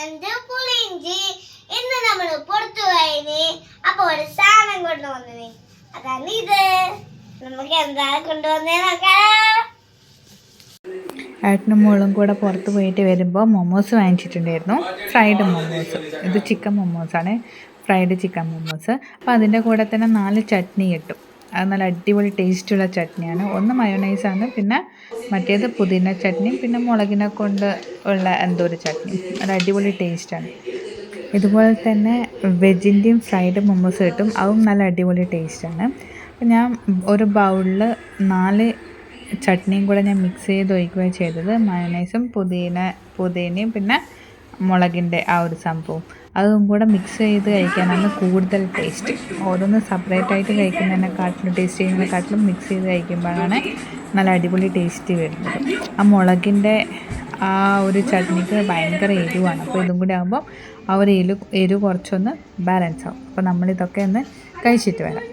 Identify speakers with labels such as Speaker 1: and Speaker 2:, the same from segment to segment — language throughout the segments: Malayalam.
Speaker 1: ചലഞ്ച് പുളിയിഞ്ചി. ഇന്ന് നമ്മൾ പുറത്തു പോയിന്. അപ്പൊ ഒരു സാധനം കൊണ്ടുവന്നിന്. അതാണ് ഇത്. നമുക്ക് എന്താ കൊണ്ടുവന്നേ നോക്കാം.
Speaker 2: ഏട്ടനും മോളും കൂടെ പുറത്ത് പോയിട്ട് വരുമ്പോൾ മൊമോസ് വാങ്ങിച്ചിട്ടുണ്ടായിരുന്നു. ഫ്രൈഡ് മൊമോസ്. ഇത് ചിക്കൻ മൊമോസാണ്, ഫ്രൈഡ് ചിക്കൻ മൊമോസ്. അപ്പോൾ അതിൻ്റെ കൂടെ തന്നെ 4 ചട്നി കിട്ടും. അത് നല്ല അടിപൊളി ടേസ്റ്റുള്ള ചട്നിയാണ്. ഒന്ന് മയോണൈസാണ്, പിന്നെ മറ്റേത് പുതിന ചട്നിയും പിന്നെ മുളകിനെ കൊണ്ട് ഉള്ള എന്തോ ഒരു ചട്നി. അത് അടിപൊളി ടേസ്റ്റാണ്. ഇതുപോലെ തന്നെ വെജിൻ്റെയും ഫ്രൈഡ് മൊമോസ് കിട്ടും. അതും നല്ല അടിപൊളി ടേസ്റ്റാണ്. അപ്പോൾ ഞാൻ ഒരു ബൗളിൽ 4 ചട്നിയും കൂടെ ഞാൻ മിക്സ് ചെയ്ത് ഒഴിക്കുകയാണ് ചെയ്തത്. മയോണൈസും പുതിനയും പിന്നെ മുളകിൻ്റെ ആ ഒരു സംഭവം അതും കൂടെ മിക്സ് ചെയ്ത് കഴിക്കാനാണ് കൂടുതൽ ടേസ്റ്റ്. ഓരോന്ന് സെപ്പറേറ്റായിട്ട് കഴിക്കുന്നതിനെക്കാട്ടിലും ടേസ്റ്റ് ചെയ്യുന്നതിനെക്കാട്ടിലും മിക്സ് ചെയ്ത് കഴിക്കുമ്പോഴാണ് നല്ല അടിപൊളി ടേസ്റ്റ് വരുന്നത്. ആ മുളകിൻ്റെ ആ ഒരു ചട്നിക്ക് ഭയങ്കര എരിവാണ്. അപ്പോൾ ഇതും കൂടി ആകുമ്പോൾ ആ ഒരു എരിവ് കുറച്ചൊന്ന് ബാലൻസ് ആവും. അപ്പോൾ നമ്മളിതൊക്കെ ഒന്ന് കഴിച്ചിട്ട് വരാം.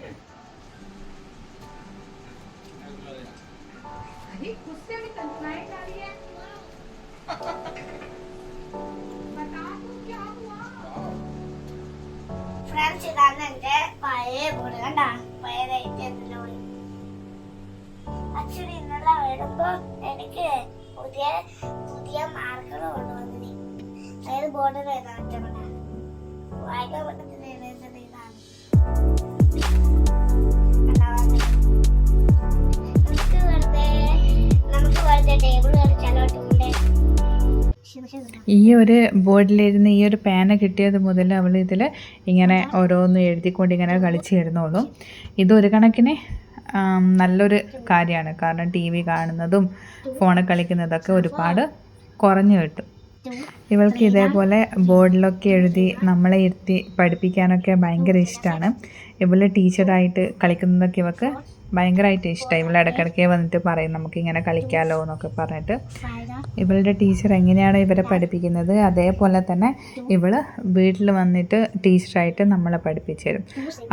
Speaker 1: ഫ്രണ്ട്സ്, ഇതാണ് എന്റെ പഴയ ബോർഡ്. കണ്ടാ പഴയതായിട്ട് ആക്ച്വലി ഇന്നലെ വരുമ്പോ എനിക്ക് പുതിയ മാർക്കർ കൊണ്ടുവന്നിന്. അതായത് ബോർഡിൽ എഴുതാൻ വായിക്കാൻ പറ്റത്തില്ല. എഴുതുന്നത് ഇതാണ്. നമുക്ക് വെറുതെ ടേബിൾ കളിച്ചാലോട്ടുണ്ട്.
Speaker 2: ഈ ഒരു ബോർഡിലിരുന്ന് ഈ ഒരു പേന കിട്ടിയത് മുതൽ അവൾ ഇതിൽ ഇങ്ങനെ ഓരോന്ന് എഴുതിക്കൊണ്ട് ഇങ്ങനെ കളിച്ച് ഇരുന്നോളും. ഇതൊരു കണക്കിന് നല്ലൊരു കാര്യമാണ്. കാരണം TV കാണുന്നതും ഫോണിൽ കളിക്കുന്നതൊക്കെ ഒരുപാട് കുറഞ്ഞു കിട്ടും. ഇവൾക്ക് ഇതേപോലെ ബോർഡിലൊക്കെ എഴുതി നമ്മളെ ഇരുത്തി പഠിപ്പിക്കാനൊക്കെ ഭയങ്കര ഇഷ്ടമാണ്. ഇവൾ ടീച്ചറായിട്ട് കളിക്കുന്നതൊക്കെ ഇവൾക്ക് ഭയങ്കരമായിട്ട് ഇഷ്ടമായി. ഇവൾ ഇടയ്ക്കിടയ്ക്ക് വന്നിട്ട് പറയും നമുക്കിങ്ങനെ കളിക്കാമല്ലോ എന്നൊക്കെ പറഞ്ഞിട്ട്. ഇവളുടെ ടീച്ചർ എങ്ങനെയാണ് ഇവരെ പഠിപ്പിക്കുന്നത് അതേപോലെ തന്നെ ഇവൾ വീട്ടിൽ വന്നിട്ട് ടീച്ചറായിട്ട് നമ്മളെ പഠിപ്പിച്ചു തരും.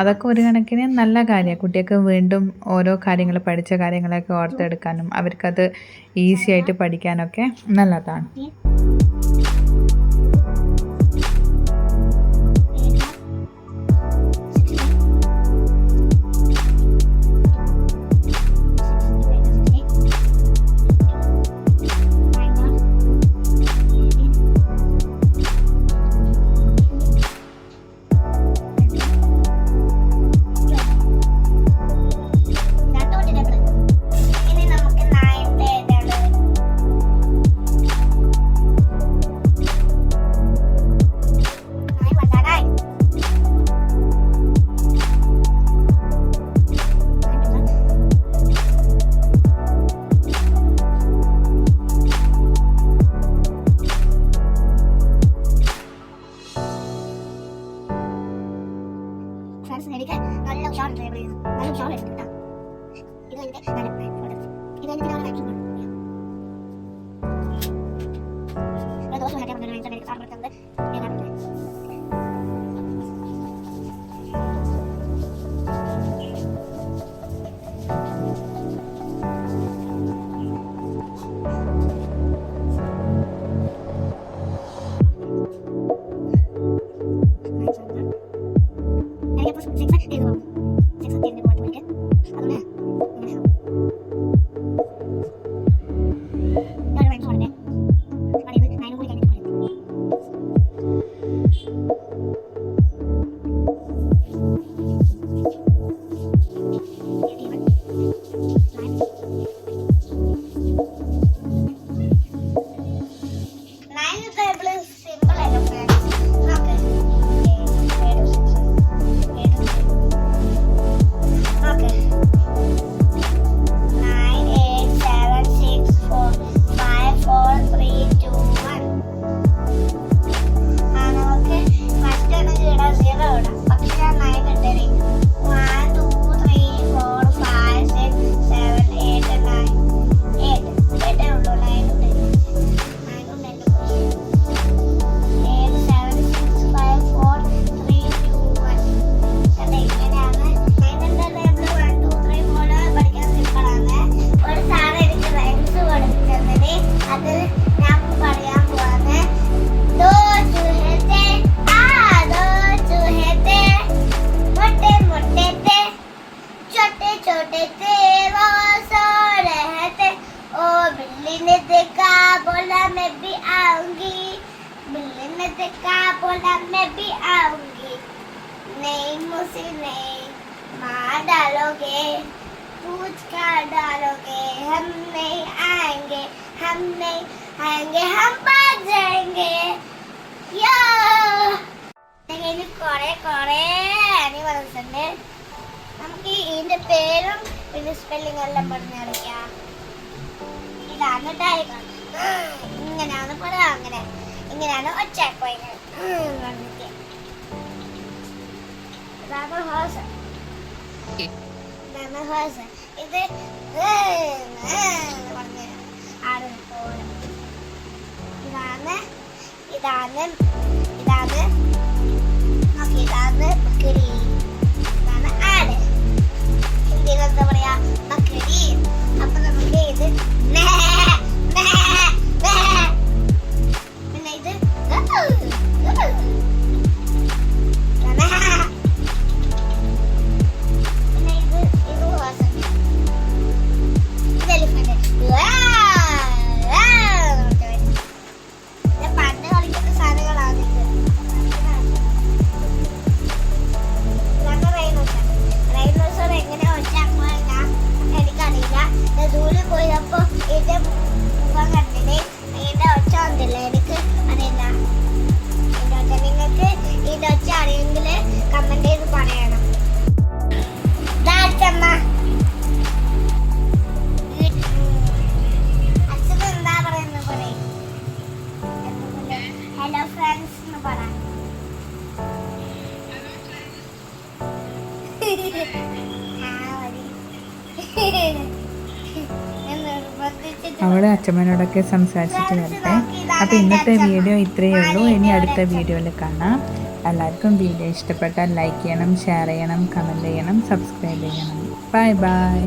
Speaker 2: അതൊക്കെ ഒരു കണക്കിന് നല്ല കാര്യമാണ്. കുട്ടികൾക്ക് വീണ്ടും ഓരോ കാര്യങ്ങൾ പഠിച്ച കാര്യങ്ങളൊക്കെ ഓർത്തെടുക്കാനും അവർക്കത് ഈസി ആയിട്ട് പഠിക്കാനൊക്കെ നല്ലതാണ്.
Speaker 1: എനിക്ക് നല്ല ഉഷാറുണ്ട്. നല്ല ഉഷാർ എടുത്തിട്ടാ ഇത് എനിക്ക് നല്ല ഇത് എനിക്ക് മാക്സിമം ദോഷം സാർപ്പെടുത്തുന്നത് मैं भी आऊंगी, मिलने का बोला मैं भी आऊंगी, नहीं मुझसे नहीं मार डालोगे, पूछ कर डालोगे, हम नहीं आएंगे, हम नहीं आएंगे, हम भाग जाएंगे या കൊറേ കൊറേ ആനിമൽസ് ഉണ്ട്. നമുക്ക് ഇതിന്റെ പേരും പിന്നെ സ്പെല്ലിംഗ് എല്ലാം പറഞ്ഞു കളിക്കാം. ഇതാണ് ടൈഗർ, ഇങ്ങനെയാണ് പറയാ, അങ്ങനെ ഇങ്ങനെയാണ് ഒച്ചക്കോയികൾ. ഇതാണ് ഹോഴ്സ്, ഇതാണ് ഹോഴ്സ്. ഇത് പറഞ്ഞ ആട് പോലെ. ഇതാണ് ഇതാണ് ഇതാണ് ഇതാണ് ബക്കരി, ഇതാണ് ആട്. ഹിന്ദിയിൽ എന്താ പറയാ? ബക്കരി. അപ്പൊ നമുക്ക് ഇത് പിന്നെ ഇത് പിന്നെ ഇത് ഹോഴ്സ്, ഇത് എലിഫന്റ്. പണ്ട് കളിക്കുന്ന സാധനങ്ങളാണ് ഇത്. റൈനോസർ എങ്ങനെ ഒച്ചാക്കുവാൻ എനിക്കറിയില്ല. സൂല് പോയപ്പോ ഇതിന്റെ മുഖം കണ്ടില്ലേ, ഇതിന്റെ ഒച്ച വന്നില്ല, എനിക്ക് അറിയില്ല. ഇതിന്റെ ഒച്ച നിങ്ങൾക്ക് ഇതിന്റെ ഒച്ച അറിയെങ്കിൽ കമന്റ് ചെയ്ത് പറയണം. അച്ഛൻ എന്താ പറയുന്നത് പറയും. ഹലോ ഫ്രണ്ട്സ് എന്ന് പറ.
Speaker 2: അവിടെ അച്ഛമ്മനോടൊക്കെ സംസാരിച്ചിട്ട് വരട്ടെ. അപ്പോൾ ഇന്നത്തെ വീഡിയോ ഇത്രയേ ഉള്ളൂ. ഇനി അടുത്ത വീഡിയോയിൽ കാണാം. എല്ലാവർക്കും വീഡിയോ ഇഷ്ടപ്പെട്ടാൽ ലൈക്ക് ചെയ്യണം, ഷെയർ ചെയ്യണം, കമൻറ്റ് ചെയ്യണം, സബ്സ്ക്രൈബ് ചെയ്യണം. Bye bye.